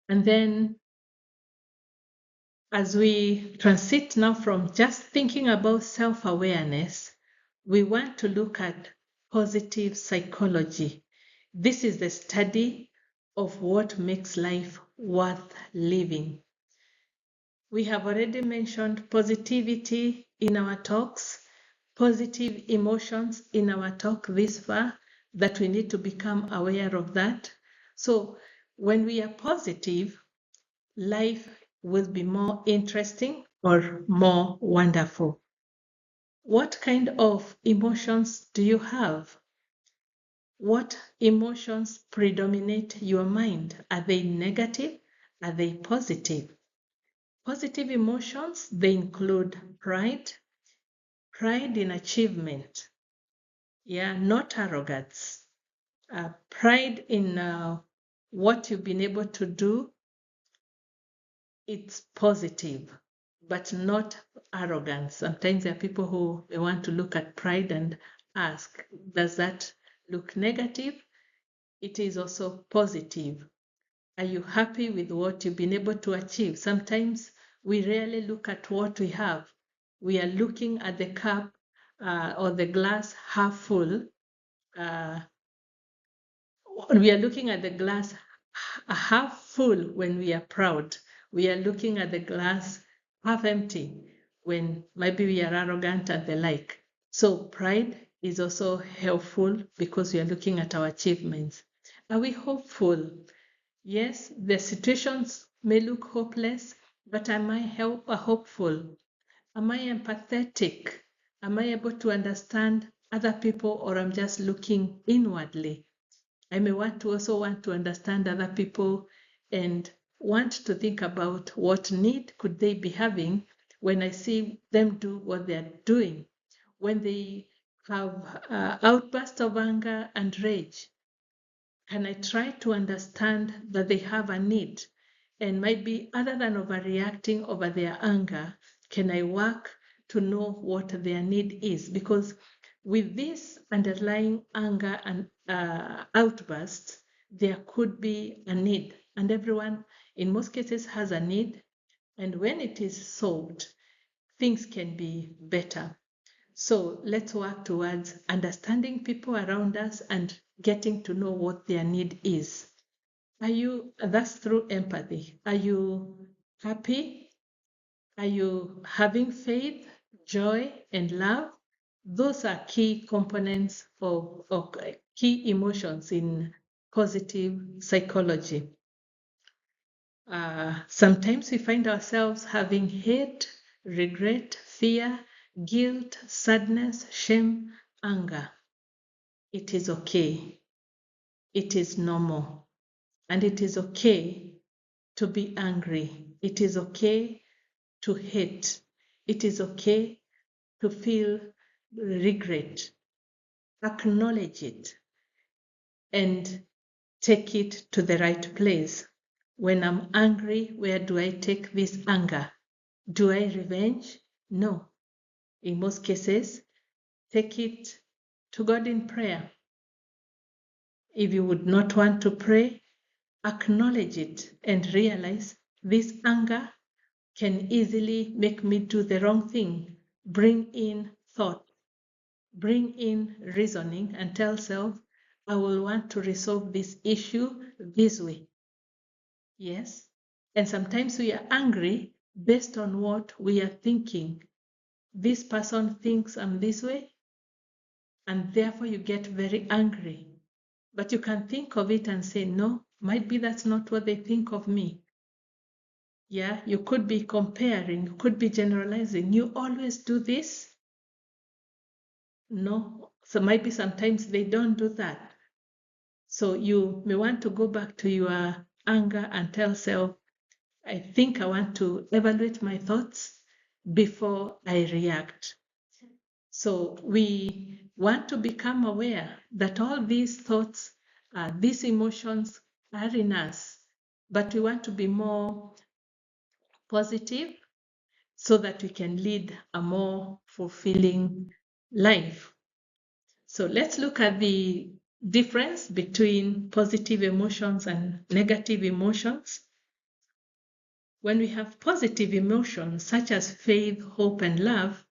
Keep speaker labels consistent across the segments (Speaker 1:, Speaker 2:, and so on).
Speaker 1: And then as we transit now from just thinking about self-awareness, we want to look at positive psychology. This is the study of what makes life worth living. We have already mentioned positivity in our talks, positive emotions in our talk this far, that we need to become aware of that. So when we are positive, life will be more interesting or more wonderful. What kind of emotions do you have? What emotions predominate your mind? Are they negative? Are they positive? Positive emotions, they include pride, pride in achievement, not arrogance, pride in what you've been able to do. It's positive, but not arrogance. Sometimes there are people who they want to look at pride and ask, does that look negative? It is also positive. Are you happy with what you've been able to achieve? Sometimes we rarely look at what we have. We are looking at the cup or the glass half full. We are looking at the glass half full when we are proud. We are looking at the glass half empty when maybe we are arrogant and the like. So pride is also helpful because we are looking at our achievements. Are we hopeful? Yes, the situations may look hopeless, but am I hopeful? Am I empathetic? Am I able to understand other people, or I'm just looking inwardly? I may also want to understand other people and want to think about what need could they be having when I see them do what they're doing. When they have outbursts of anger and rage, can I try to understand that they have a need? And maybe other than overreacting over their anger, can I work to know what their need is? Because with this underlying anger and outbursts, there could be a need. And everyone, in most cases, has a need. And when it is solved, things can be better. So let's work towards understanding people around us and getting to know what their need is. That's through empathy. Are you happy? Are you having faith, joy, and love? Those are key components of key emotions in positive psychology. Sometimes we find ourselves having hate, regret, fear, guilt, sadness, shame, anger. It is okay. It is normal. And it is okay to be angry. It is okay to hate. It is okay to feel regret. Acknowledge it and take it to the right place. When I'm angry, where do I take this anger? Do I revenge? No. In most cases, take it to God in prayer. If you would not want to pray, acknowledge it and realize this anger can easily make me do the wrong thing. Bring in thought, bring in reasoning, and tell self, I will want to resolve this issue this way. Yes. And sometimes we are angry based on what we are thinking. This person thinks I'm this way, and therefore you get very angry. But you can think of it and say, no, might be that's not what they think of me. Yeah, you could be comparing, you could be generalizing. You always do this? No. So maybe sometimes they don't do that. So you may want to go back to your anger and tell self, I think I want to evaluate my thoughts before I react. So we want to become aware that all these thoughts, these emotions are in us, but we want to be more positive so that we can lead a more fulfilling life. So let's look at the difference between positive emotions and negative emotions. When we have positive emotions such as faith, hope, and love,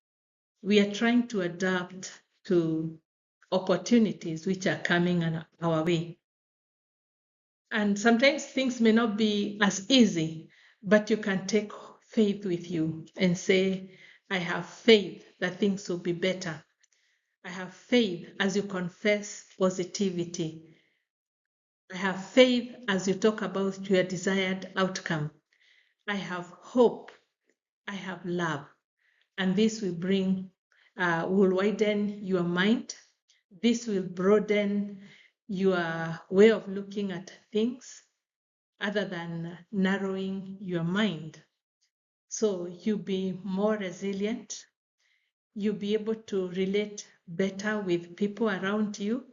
Speaker 1: we are trying to adapt to opportunities which are coming our way. And sometimes things may not be as easy, but you can take faith with you and say, I have faith that things will be better. I have faith as you confess positivity. I have faith as you talk about your desired outcome. I have hope. I have love. And this will will widen your mind. This will broaden your way of looking at things other than narrowing your mind. So you'll be more resilient. You'll be able to relate better with people around you.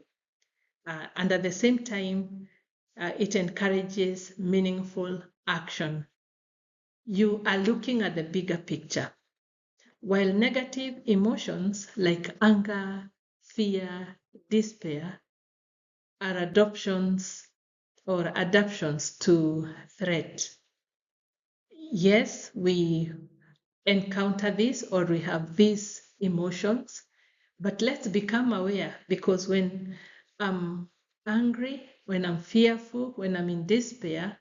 Speaker 1: And at the same time, it encourages meaningful action. You are looking at the bigger picture. While negative emotions like anger, fear, despair are adaptations to threat. Yes, we encounter this or we have these emotions, but let's become aware, because when I'm angry, when I'm fearful, when I'm in despair,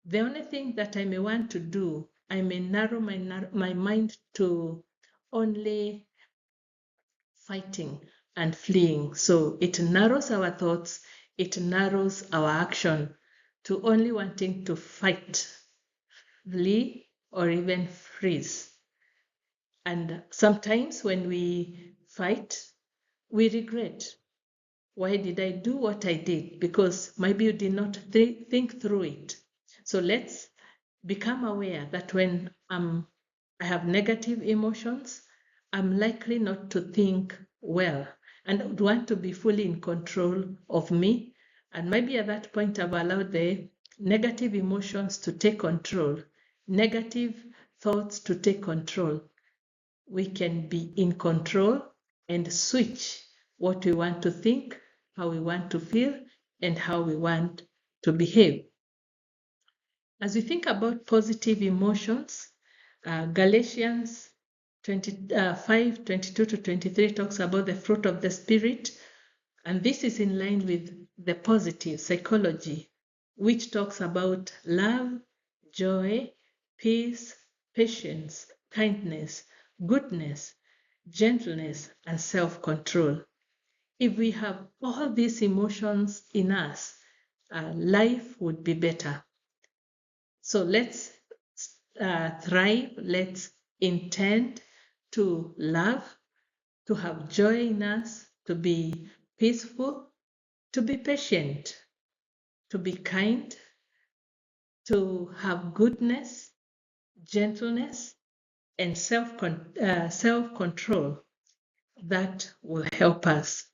Speaker 1: the only thing that I may want to do, I may narrow my mind to only fighting and fleeing. So it narrows our thoughts, it narrows our action to only wanting to fight, flee, or even freeze. And sometimes when we fight, we regret. Why did I do what I did? Because maybe you did not think through it. So let's become aware that when I have negative emotions, I'm likely not to think well and would want to be fully in control of me. And maybe at that point, I've allowed the negative emotions to take control, negative thoughts to take control. We can be in control and switch what we want to think, how we want to feel, and how we want to behave. As we think about positive emotions, Galatians 5:22 to 23 talks about the fruit of the Spirit, and this is in line with the positive psychology, which talks about love, joy, peace, patience, kindness, goodness, gentleness, and self-control. If we have all these emotions in us, life would be better. So let's thrive, let's intend to love, to have joy in us, to be peaceful, to be patient, to be kind, to have goodness, gentleness, and self-control that will help us.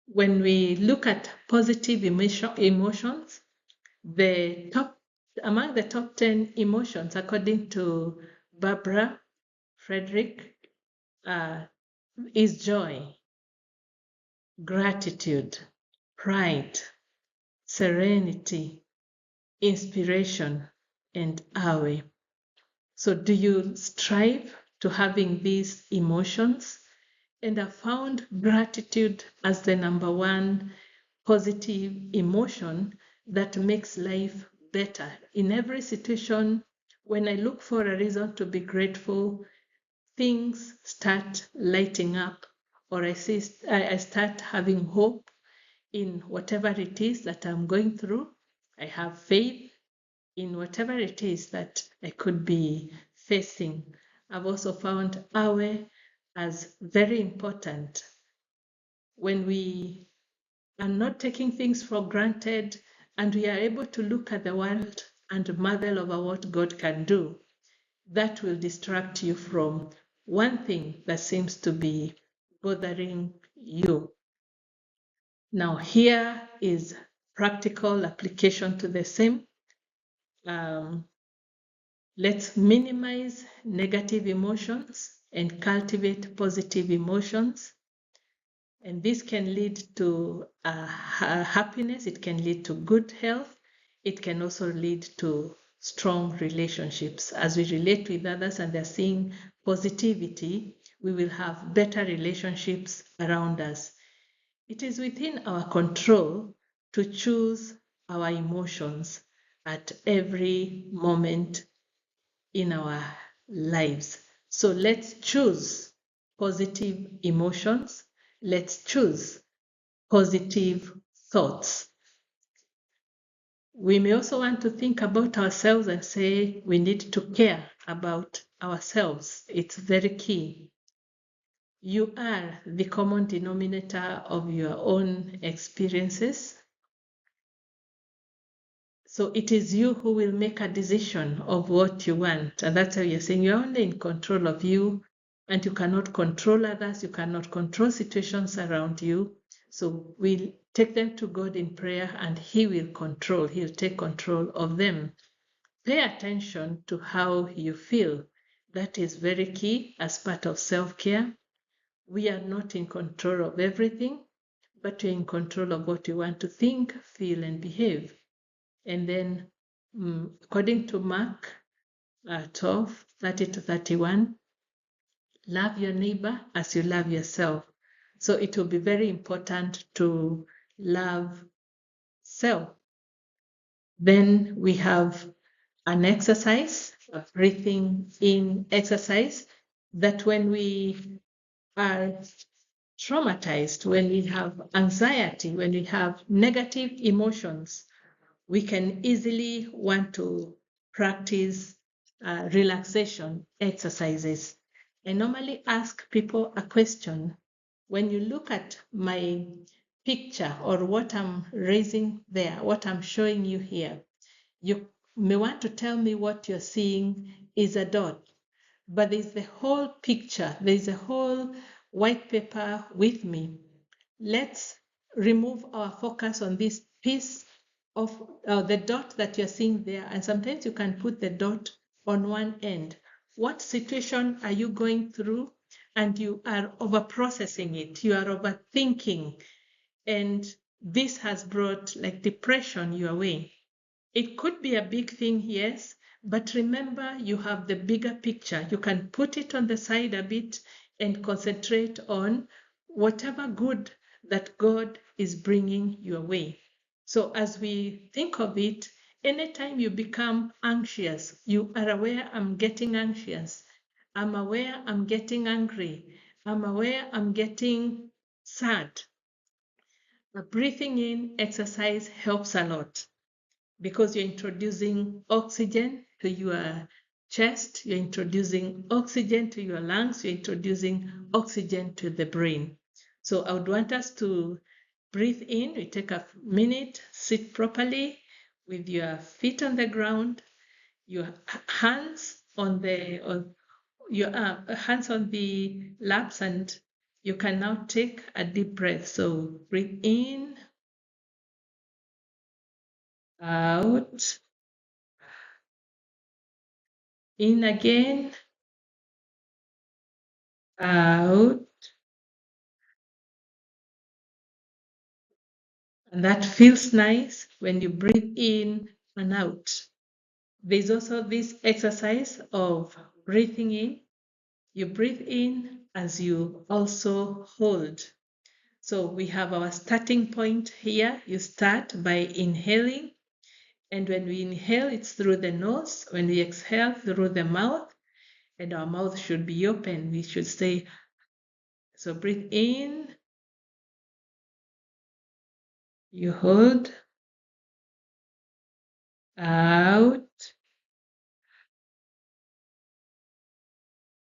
Speaker 1: When we look at positive emotions, among the top 10 emotions, according to Barbara Frederick, is joy, gratitude, pride, serenity, inspiration, and awe. So do you strive to having these emotions? And I found gratitude as the number one positive emotion that makes life better. In every situation, when I look for a reason to be grateful, things start lighting up, or I start having hope in whatever it is that I'm going through. I have faith in whatever it is that I could be facing. I've also found awe as very important. When we are not taking things for granted and we are able to look at the world and marvel over what God can do, that will distract you from one thing that seems to be bothering you. Now, here is practical application to the same. Let's minimize negative emotions and cultivate positive emotions. And this can lead to happiness. It can lead to good health. It can also lead to strong relationships. As we relate with others and they're seeing positivity, we will have better relationships around us. It is within our control to choose our emotions at every moment in our lives. So let's choose positive emotions. Let's choose positive thoughts. We may also want to think about ourselves and say we need to care about ourselves. It's very key. You are the common denominator of your own experiences. So it is you who will make a decision of what you want. And that's how you're saying you're only in control of you and you cannot control others. You cannot control situations around you. So we'll take them to God in prayer and He will control. He'll take control of them. Pay attention to how you feel. That is very key as part of self-care. We are not in control of everything, but we're in control of what we want to think, feel, and behave. And then, according to Mark 12:30-31, love your neighbor as you love yourself. So it will be very important to love self. Then we have an exercise, a breathing in exercise, that when we are traumatized, when we have anxiety, when we have negative emotions, we can easily want to practice relaxation exercises. I normally ask people a question. When you look at my picture or what I'm raising there, what I'm showing you here, you may want to tell me what you're seeing is a dot, but there's the whole picture. There's a whole white paper with me. Let's remove our focus on this piece of the dot that you're seeing there. And sometimes you can put the dot on one end. What situation are you going through? And you are over processing it. You are overthinking. And this has brought like depression your way. It could be a big thing, yes, but remember you have the bigger picture. You can put it on the side a bit and concentrate on whatever good that God is bringing your way. So as we think of it, anytime you become anxious, you are aware I'm getting anxious. I'm aware I'm getting angry. I'm aware I'm getting sad. A breathing in exercise helps a lot, because you're introducing oxygen to your chest, you're introducing oxygen to your lungs, you're introducing oxygen to the brain. So I would want us to breathe in. We take a minute, sit properly with your feet on the ground, your hands on the laps, and you can now take a deep breath. So breathe in, out, in again, out. And that feels nice when you breathe in and out. There's also this exercise of breathing in. You breathe in as you also hold. So we have our starting point here. You start by inhaling. And when we inhale, it's through the nose. When we exhale, through the mouth. And our mouth should be open. We should say, so breathe in. You hold. Out.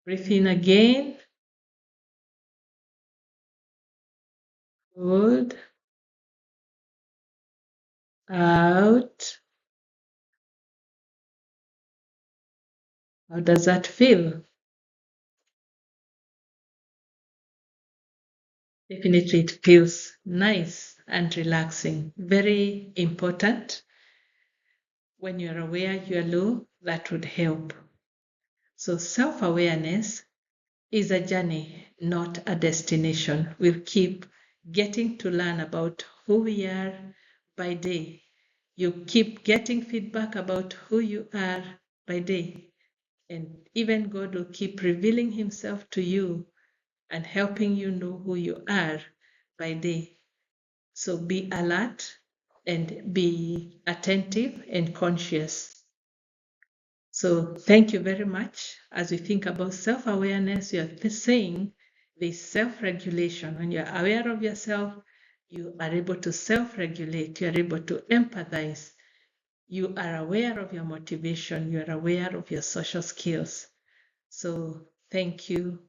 Speaker 1: Breathe in again. Hold. Out. How does that feel? Definitely it feels nice and relaxing. Very important. When you're aware you're low, that would help. So self-awareness is a journey, not a destination. We'll keep getting to learn about who we are by day. You keep getting feedback about who you are by day. And even God will keep revealing himself to you and helping you know who you are by day. So be alert and be attentive and conscious. So thank you very much. As we think about self-awareness, you're saying this self-regulation. When you're aware of yourself, you are able to self-regulate, you're able to empathize, you are aware of your motivation, you are aware of your social skills. So thank you